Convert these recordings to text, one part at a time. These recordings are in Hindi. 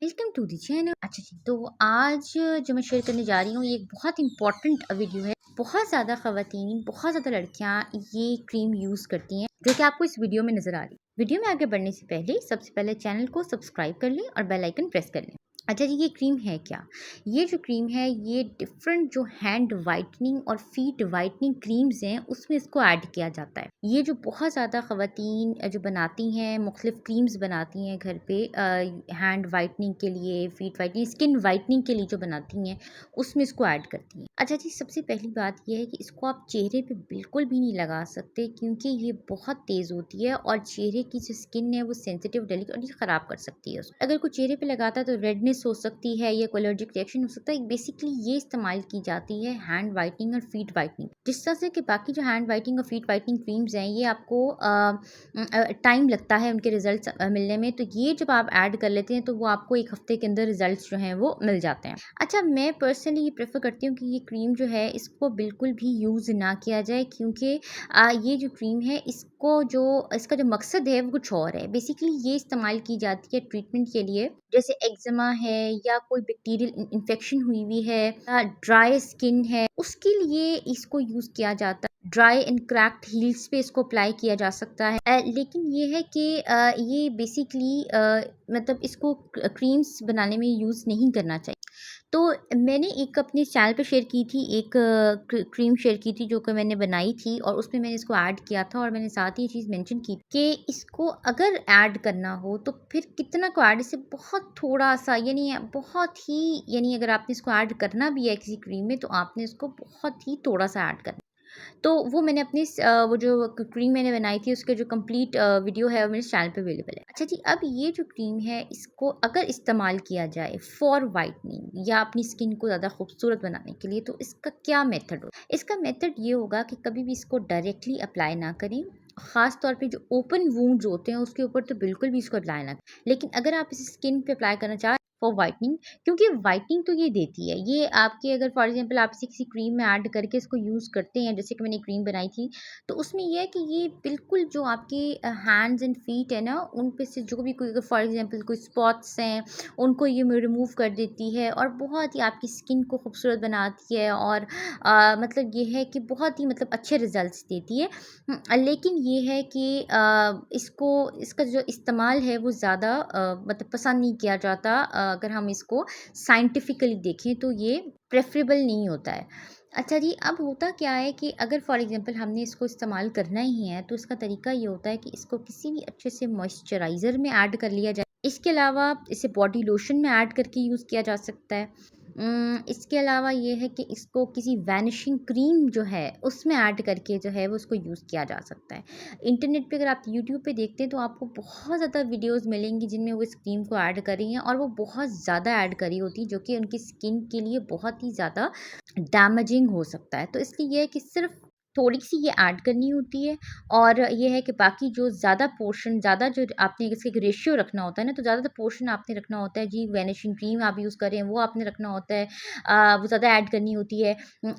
Welcome to the channel. अच्छा जी, तो आज जो मैं शेयर करने जा रही हूँ ये एक बहुत इंपॉर्टेंट वीडियो है। बहुत ज़्यादा ख़वातीन, बहुत ज़्यादा लड़कियाँ ये क्रीम यूज़ करती हैं जो कि आपको इस वीडियो में नज़र आ रही है। वीडियो में आगे बढ़ने से पहले सबसे पहले चैनल को सब्सक्राइब कर लें और बेल आइकन प्रेस कर लें। अच्छा जी, ये क्रीम है क्या? ये जो क्रीम है ये डिफरेंट जो हैंड वाइटनिंग और फीट वाइटनिंग क्रीम्स हैं उसमें इसको ऐड किया जाता है। ये जो बहुत ज़्यादा ख़वातीन जो बनाती हैं, मुख्तलिफ क्रीम्स बनाती हैं घर पे हैंड वाइटनिंग के लिए, फीट वाइटनिंग, स्किन वाइटनिंग के लिए जो बनाती हैं उसमें इसको ऐड करती हैं। अच्छा जी, सबसे पहली बात ये है कि इसको आप चेहरे पे बिल्कुल भी नहीं लगा सकते क्योंकि ये बहुत तेज़ होती है और चेहरे की जो स्किन है वो सेंसिटिव, डेलिकेट और ये ख़राब कर सकती है उसको। अगर कोई चेहरे पे लगाता है तो रेडनेस हो सकती है या कोई एलर्जिक रिएक्शन हो सकता है। बेसिकली ये इस्तेमाल की जाती है हैंड वाइटनिंग और फीट वाइटनिंग। जिस तरह से कि बाकी जो हैंड वाइटनिंग और फीट वाइटनिंग क्रीम्स हैं ये आपको टाइम लगता है उनके रिजल्ट्स मिलने में, तो ये जब आप ऐड कर लेते हैं तो वो आपको 1 हफ्ते के अंदर रिजल्ट्स जो हैं वो मिल जाते हैं। अच्छा, मैं पर्सनली ये प्रेफर करती हूँ कि ये क्रीम जो है इसको बिल्कुल भी यूज़ ना किया जाए क्योंकि ये जो क्रीम है इसका जो मकसद है वो कुछ और है। बेसिकली ये इस्तेमाल की जाती है ट्रीटमेंट के लिए, जैसे एक्जिमा है या कोई बैक्टीरियल इन्फेक्शन हुई हुई है या ड्राई स्किन है, उसके लिए इसको यूज़ किया जाता है। ड्राई एंड क्रैक्ड हील्स पे इसको अप्लाई किया जा सकता है। लेकिन ये है कि ये बेसिकली मतलब इसको क्रीम्स बनाने में यूज़ नहीं करना चाहिए। तो मैंने एक अपने चैनल पे शेयर की थी, एक क्रीम शेयर की थी जो कि मैंने बनाई थी और उसमें मैंने इसको ऐड किया था और मैंने साथ ही ये चीज़ मेंशन की कि इसको अगर ऐड करना हो तो फिर कितना को ऐड, इससे बहुत थोड़ा-सा, यानी बहुत ही, यानी अगर आपने इसको ऐड करना भी है किसी क्रीम में तो आपने इसको बहुत ही थोड़ा-सा ऐड करना है। तो वो मैंने अपनी वो जो क्रीम मैंने बनाई थी उसके जो कंप्लीट वीडियो है वो मेरे चैनल पे अवेलेबल है। अच्छा जी, अब ये जो क्रीम है इसको अगर इस्तेमाल किया जाए फॉर वाइटनिंग या अपनी स्किन को ज़्यादा खूबसूरत बनाने के लिए तो इसका क्या मेथड होगा? इसका मेथड ये होगा कि कभी भी इसको डायरेक्टली अप्लाई ना करें। ख़ास तौर पे जो ओपन वुंड्स होते हैं उसके ऊपर तो बिल्कुल भी इसको अप्लाई ना करें। लेकिन अगर आप इसे स्किन पे अप्लाई करना चाहें फॉर वाइटनिंग, क्योंकि वाइटनिंग तो ये देती है, ये आपके अगर फॉर एग्जांपल आप इसे किसी क्रीम में ऐड करके इसको यूज़ करते हैं, जैसे कि मैंने क्रीम बनाई थी, तो उसमें ये है कि ये बिल्कुल जो आपके हैंड्स एंड फीट है ना, उन पे से जो भी कोई अगर फॉर एग्जांपल कोई स्पॉट्स हैं, उनको ये रिमूव कर देती है और बहुत ही आपकी स्किन को खूबसूरत बनाती है और मतलब ये है कि बहुत ही मतलब अच्छे रिजल्ट्स देती है। लेकिन ये है कि इसका जो इस्तेमाल है वो ज़्यादा मतलब पसंद नहीं किया जाता। अगर हम इसको साइंटिफिकली देखें तो ये प्रेफरेबल नहीं होता है। अच्छा जी, अब होता क्या है कि अगर फॉर एग्जांपल हमने इसको इस्तेमाल करना ही है तो इसका तरीका ये होता है कि इसको किसी भी अच्छे से मॉइस्चराइज़र में ऐड कर लिया जाए। इसके अलावा इसे बॉडी लोशन में ऐड करके यूज़ किया जा सकता है। इसके अलावा ये है कि इसको किसी वैनिशिंग क्रीम जो है उसमें ऐड करके जो है वो उसको यूज़ किया जा सकता है। इंटरनेट पे अगर आप यूट्यूब पे देखते हैं तो आपको बहुत ज़्यादा वीडियोस मिलेंगी जिनमें वो इस क्रीम को ऐड कर रही हैं और वो बहुत ज़्यादा ऐड करी होती है जो कि उनकी स्किन के लिए बहुत ही ज़्यादा डैमेजिंग हो सकता है। तो इसलिए ये है कि सिर्फ़ थोड़ी-सी ये ऐड करनी होती है और ये है कि बाकी जो ज़्यादा पोर्शन, ज़्यादा जो आपने इसका एक रेशियो रखना होता है ना, तो ज़्यादातर पोर्शन आपने रखना होता है जी, वैनिशिंग क्रीम आप यूज़ कर रहे हैं वो आपने रखना होता है, वो ज़्यादा ऐड करनी होती है।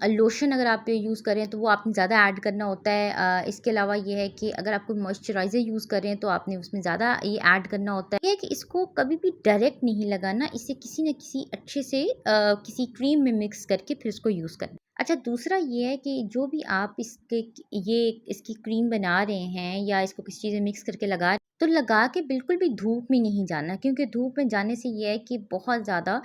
लोशन अगर आप यूज़ कर रहे हैं तो वो आपने ज़्यादा ऐड करना होता है। इसके अलावा ये है कि अगर आप कोई मॉइस्चराइज़र यूज़ कर रहे हैं तो आपने उसमें ज़्यादा ये ऐड करना होता है। ये है कि इसको कभी भी डायरेक्ट नहीं लगाना, इसे किसी न किसी अच्छे से किसी क्रीम में मिक्स करके फिर उसको यूज़ करना। अच्छा, दूसरा ये है कि जो भी आप इसकी क्रीम बना रहे हैं या इसको किसी चीज़ में मिक्स करके लगा रहे हैं, तो लगा के बिल्कुल भी धूप में नहीं जाना क्योंकि धूप में जाने से ये है कि बहुत ज़्यादा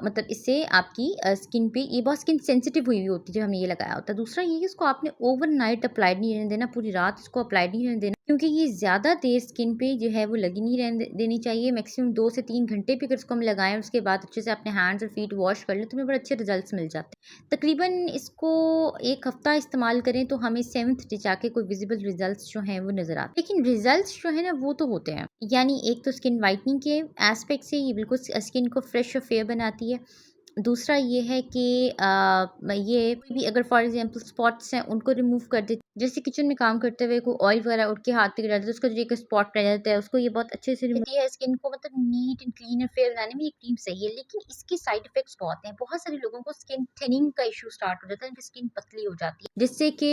मतलब इससे आपकी स्किन पे ये बहुत स्किन सेंसिटिव हुई हुई होती है जब हमने ये लगाया होता है। दूसरा ये कि इसको आपने ओवरनाइट अप्लाइड नहीं रहने देना, पूरी रात इसको अप्लाइड नहीं रहने देना क्योंकि ये ज़्यादा देर स्किन पे जो है वो लगी नहीं रहने देनी चाहिए। मैक्सिमम 2 से 3 घंटे भी अगर इसको हम लगाएँ उसके बाद अच्छे से अपने हैंड्स और फीट वॉश कर लें तो हमें बड़े अच्छे रिजल्ट्स मिल जाते हैं। तकरीबन इसको 1 हफ्ता इस्तेमाल करें तो हमें 7th डे जाके कोई विजिबल रिजल्ट्स जो हैं वो नज़र आते हैं। लेकिन रिजल्ट्स जो है ना वो तो होते हैं, यानी एक तो स्किन वाइटनिंग के एस्पेक्ट से ये बिल्कुल स्किन को फ्रेश और फेयर बनाती है। दूसरा ये है कि ये कोई भी अगर फॉर एग्जांपल स्पॉट्स हैं उनको रिमूव कर देती जैसे किचन में काम करते हुए कोई ऑयल वगैरह उठ के हाथ पे गिर जाता है तो उसका जो एक स्पॉट रह जाता है उसको ये बहुत अच्छे से रिमूव है स्किन को मतलब neat and clean and fair बनाने में ये क्रीम सही है लेकिन इसके साइड इफेक्ट्स बहुत हैं बहुत सारे लोगों को स्किन थिनिंग का इशू स्टार्ट हो जाता है उनकी स्किन पतली हो जाती है जिससे कि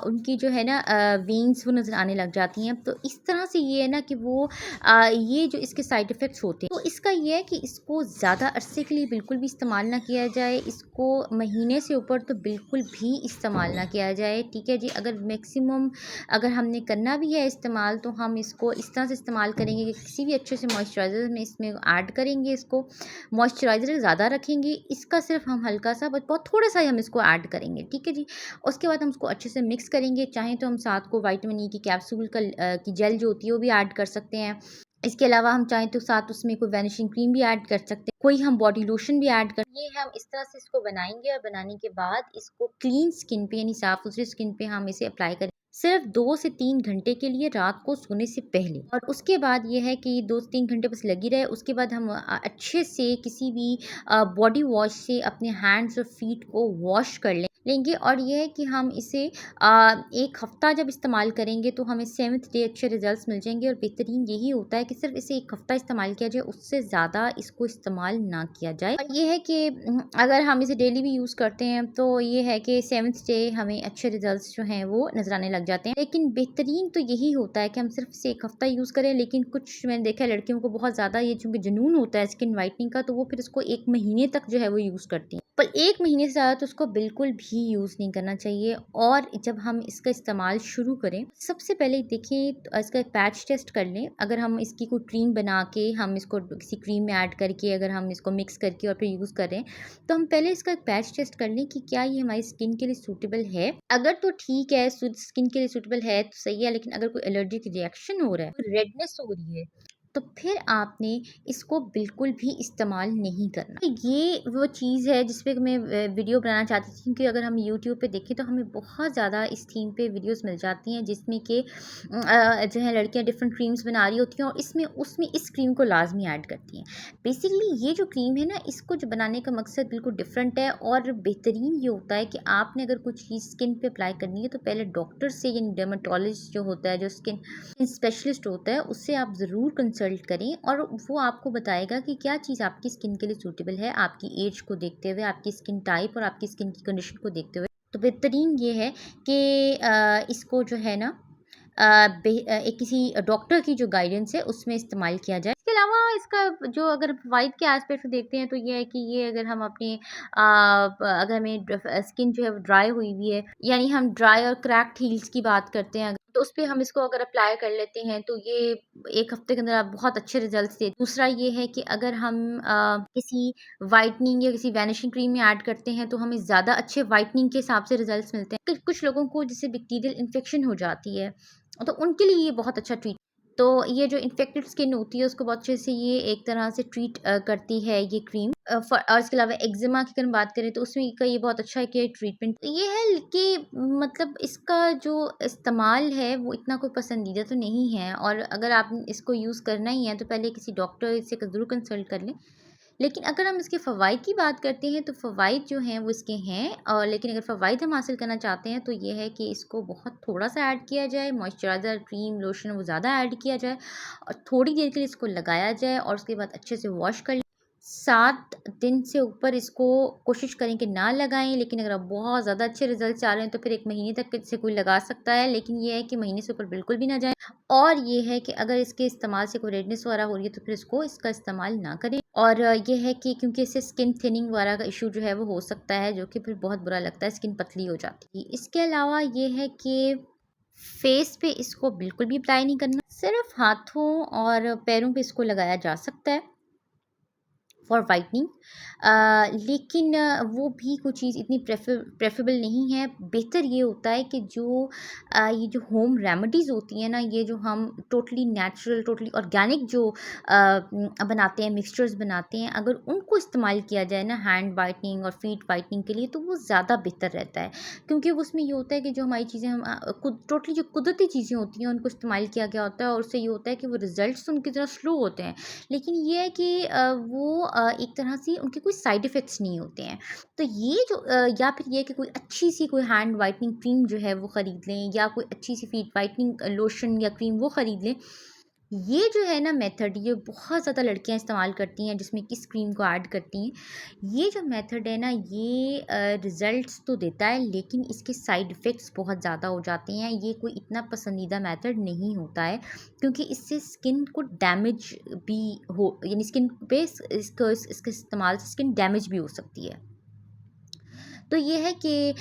उनकी जो है ना वेन्स वो नजर आने लग जाती हैं तो इस तरह से ये है ना कि वो ये जो इसके साइड इफ़ेक्ट्स होते हैं तो इसका ये है कि इसको ज़्यादा अरसे के लिए बिल्कुल भी इस्तेमाल ना किया जाए इसको महीने से ऊपर तो बिल्कुल भी इस्तेमाल ना किया जाए ठीक है जी अगर मैक्सिमम अगर हमने करना भी है इस्तेमाल तो हम इसको इस तरह से इस्तेमाल करेंगे कि किसी भी अच्छे से मॉइस्चराइज़र में इसमें ऐड करेंगे इसको मॉइस्चराइज़र ज़्यादा रखेंगे इसका सिर्फ हम हल्का सा बहुत थोड़ा सा ही हम इसको ऐड करेंगे ठीक है जी उसके बाद हम उसको अच्छे से मिक्स करेंगे चाहे तो हम साथ को विटामिन ई की कैप्सूल की जेल जो होती है वो भी ऐड कर सकते हैं इसके अलावा हम चाहें तो साथ उसमें कोई वैनिशिंग क्रीम भी ऐड कर सकते हैं कोई हम बॉडी लोशन भी ऐड कर ये हम इस तरह से इसको बनाएंगे और बनाने के बाद इसको क्लीन स्किन पे यानी साफ सुथरी स्किन पे हम इसे अप्लाई करें सिर्फ 2 से 3 घंटे के लिए रात को सोने से पहले और उसके बाद ये है कि 2 से 3 घंटे बस लगी रहे उसके बाद हम अच्छे से किसी भी बॉडी वॉश से अपने हैंड्स और फीट को वॉश कर लेंगे और ये है कि हम इसे एक हफ्ता जब इस्तेमाल करेंगे तो हमें 7th डे अच्छे रिजल्ट्स मिल जाएंगे और बेहतरीन यही होता है कि सिर्फ इसे एक हफ्ता इस्तेमाल किया जाए उससे ज़्यादा इसको इस्तेमाल ना किया जाए और ये है कि अगर हम इसे डेली भी यूज़ करते हैं तो ये है कि 7th डे हमें अच्छे रिजल्ट्स जो हैं वो नजर आने लग जाते हैं लेकिन बेहतरीन तो यही होता है कि हम सिर्फ इसे एक हफ्ता यूज़ करें लेकिन कुछ मैंने देखा है लड़कियों को बहुत ज़्यादा ये चूँकि जुनून होता है स्किन वाइटनिंग का तो वो फिर इसको 1 महीने तक जो है वो यूज़ करती हैं पर 1 महीने से ज़्यादा तो उसको बिल्कुल भी यूज़ नहीं करना चाहिए और जब हम इसका इस्तेमाल शुरू करें सबसे पहले देखें तो इसका एक पैच टेस्ट कर लें अगर हम इसकी कोई क्रीम बना के हम इसको किसी क्रीम में ऐड करके अगर हम इसको मिक्स करके और फिर यूज़ करें तो हम पहले इसका एक पैच टेस्ट कर लें कि क्या ये हमारी स्किन के लिए सूटेबल है अगर तो ठीक है स्किन के लिए सूटेबल है तो सही है लेकिन अगर कोई एलर्जिक रिएक्शन हो रहा है रेडनेस हो रही है तो फिर आपने इसको बिल्कुल भी इस्तेमाल नहीं करना ये वो चीज़ है जिस पे मैं वीडियो बनाना चाहती थी क्योंकि अगर हम यूट्यूब पे देखें तो हमें बहुत ज़्यादा इस थीम पे वीडियोस मिल जाती हैं जिसमें कि जो है लड़कियां डिफरेंट क्रीम्स बना रही होती हैं और उसमें इस क्रीम को लाजमी ऐड करती हैं बेसिकली ये जो क्रीम है ना इसको जो बनाने का मकसद बिल्कुल डिफरेंट है और बेहतरीन ये होता है कि आपने अगर कुछ चीज़ स्किन पे अप्लाई करनी है तो पहले डॉक्टर से यानी डर्माटोलॉजिस्ट जो होता है जो स्किन स्पेशलिस्ट होता है उससे आप ज़रूर कंसल्ट करें और वो आपको बताएगा कि क्या चीज़ आपकी स्किन के लिए सूटेबल है आपकी एज को देखते हुए आपकी स्किन टाइप और आपकी स्किन की कंडीशन को देखते हुए तो बेहतरीन ये है कि इसको जो है ना एक किसी डॉक्टर की जो गाइडेंस है उसमें इस्तेमाल किया जाए इसके अलावा इसका जो अगर वाइट के एस्पेक्ट से देखते हैं तो ये है कि ये अगर हम अपने अगर हमें स्किन जो है ड्राई हुई हुई है यानी हम ड्राई और क्रैक्ड हील्स की बात करते हैं तो उस पर हम इसको अगर अप्लाई कर लेते हैं तो ये 1 हफ्ते के अंदर आप बहुत अच्छे रिजल्ट्स देते हैं दूसरा ये है कि अगर हम किसी वाइटनिंग या किसी वैनिशिंग क्रीम में ऐड करते हैं तो हमें ज़्यादा अच्छे वाइटनिंग के हिसाब से रिजल्ट्स मिलते हैं कुछ लोगों को जैसे बैक्टीरियल इन्फेक्शन हो जाती है तो उनके लिए ये बहुत अच्छा ट्रीट तो ये जो इन्फेक्टेड स्किन होती है उसको बहुत अच्छे से ये एक तरह से ट्रीट करती है ये क्रीम और इसके अलावा एक्जिमा की अगर हम बात करें तो उसमें का ये बहुत अच्छा है कि ट्रीटमेंट ये है कि मतलब इसका जो इस्तेमाल है वो इतना कोई पसंदीदा तो नहीं है और अगर आप इसको यूज़ करना ही है तो पहले किसी डॉक्टर से ज़रूर कंसल्ट कर लें लेकिन अगर हम इसके फ़वाइद की बात करते हैं तो फ़वाइद जो हैं वो इसके हैं और लेकिन अगर फ़वाइद हम हासिल करना चाहते हैं तो ये है कि इसको बहुत थोड़ा सा ऐड किया जाए मॉइस्चराइज़र क्रीम लोशन वो ज़्यादा ऐड किया जाए और थोड़ी देर के लिए इसको लगाया जाए और उसके बाद अच्छे से वॉश कर 7 दिन से ऊपर इसको कोशिश करें कि ना लगाएं लेकिन अगर आप बहुत ज़्यादा अच्छे रिजल्ट चाह रहे हैं तो फिर 1 महीने तक से कोई लगा सकता है लेकिन ये है कि महीने से ऊपर बिल्कुल भी ना जाए और ये है कि अगर इसके इस्तेमाल से कोई रेडनेस वगैरह हो रही है तो फिर इसका इस्तेमाल ना करें और ये है कि क्योंकि इससे स्किन थिनिंग वगैरह का इशू जो है वो हो सकता है जो कि फिर बहुत बुरा लगता है स्किन पतली हो जाती है इसके अलावा ये है कि फेस पे इसको बिल्कुल भी अप्लाई नहीं करना सिर्फ हाथों और पैरों पे इसको लगाया जा सकता है फॉर वाइटनिंग लेकिन वो भी कुछ चीज़ इतनी प्रेफरेबल नहीं है बेहतर ये होता है कि ये जो होम रेमेडीज़ होती हैं ना ये जो हम टोटली नेचुरल टोटली ऑर्गेनिक जो बनाते हैं मिक्सचर्स बनाते हैं अगर उनको इस्तेमाल किया जाए ना हैंड वाइटनिंग और फीट वाइटनिंग के लिए तो वो ज़्यादा बेहतर रहता है क्योंकि उसमें ये होता है कि जो हमारी चीज़ें हम टोटली जो कुदरती चीज़ें होती हैं उनको इस्तेमाल किया गया होता है और उससे ये होता है कि वो रिजल्ट्स उनकी तरह स्लो होते हैं लेकिन ये है कि वो एक तरह से उनके कोई साइड इफ़ेक्ट्स नहीं होते हैं। तो ये जो या फिर ये कि कोई अच्छी सी कोई हैंड वाइटनिंग क्रीम जो है वो ख़रीद लें, या कोई अच्छी सी फीट वाइटनिंग लोशन या क्रीम वो ख़रीद लें। ये जो है ना मेथड, ये बहुत ज़्यादा लड़कियां इस्तेमाल करती हैं, जिसमें किस क्रीम को ऐड करती हैं। ये जो मेथड है ना, ये रिज़ल्ट्स तो देता है, लेकिन इसके साइड इफ़ेक्ट्स बहुत ज़्यादा हो जाते हैं। ये कोई इतना पसंदीदा मेथड नहीं होता है, क्योंकि इससे स्किन को डैमेज भी हो, यानी स्किन पे इसके इस्तेमाल से स्किन डैमेज भी हो सकती है। तो ये है कि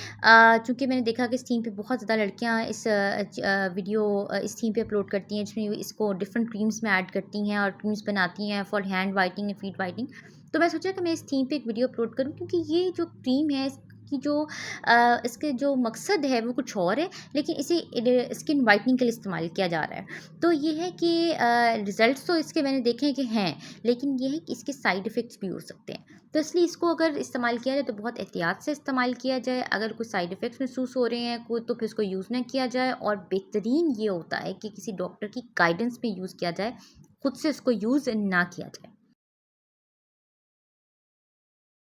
चूँकि मैंने देखा कि इस थीम पे बहुत ज़्यादा लड़कियाँ इस वीडियो इस थीम पे अपलोड करती हैं, जिसमें इसको डिफरेंट क्रीम्स में ऐड करती हैं और क्रीम्स बनाती हैं for hand whitening and feet whitening. तो मैं सोचा कि मैं इस थीम पे एक वीडियो अपलोड करूँ, क्योंकि ये जो क्रीम है इसकी जो इसके जो मकसद है वो कुछ और है, लेकिन इसे स्किन वाइटनिंग के लिए इस्तेमाल किया जा रहा है। तो ये है कि रिज़ल्ट्स तो इसके मैंने देखे हैं कि हैं, लेकिन ये है कि इसके साइड इफ़ेक्ट्स भी हो सकते हैं। तो इसलिए इसको अगर इस्तेमाल किया जाए तो बहुत एहतियात से इस्तेमाल किया जाए। अगर कोई साइड इफ़ेक्ट्स महसूस हो रहे हैं कोई, तो फिर इसको यूज़ ना किया जाए। और बेहतरीन ये होता है कि किसी डॉक्टर की गाइडेंस में यूज़ किया जाए, खुद से इसको यूज़ ना किया जाए।